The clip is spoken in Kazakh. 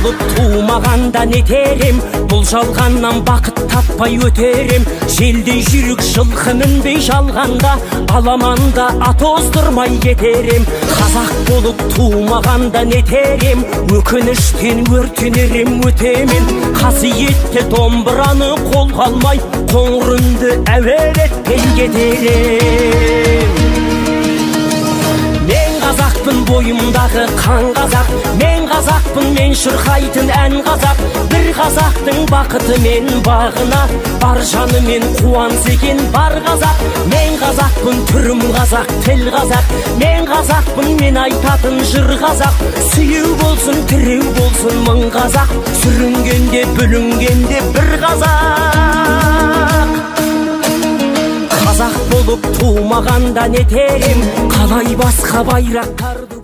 болып тумағанда нетерем, бұл жалғаннан бақыт таппай өтерем. Желдей жүрік жылқы мінбей жалғанда, аламанда ат оздырмай кетерем. Қазақ болып тумағанда нетерем, өкініштен өртенерем өтемен. Қасиетті домбыраны қолға алмай, қоңыр үнді әуелетпен кетерем. Мен қазақпын, бойымдағы қан қазақ, мен қазақпын, мен шырқайтын ән қазақ. Бір қазақтың бақыты мен бағына, бар жаны мен қуаныс екен бар қазақ. Мен қазақпын, түрім қазақ, тіл қазақ, мен қазақпын, мен айтатын жыр қазақ. Сүйеу болсын, тіреу болсын мың қазақ, сүрінгенде бүлінгенде бір қазақ. Қазақ болып тумағанда нетерем, қалай басқа байрақтарды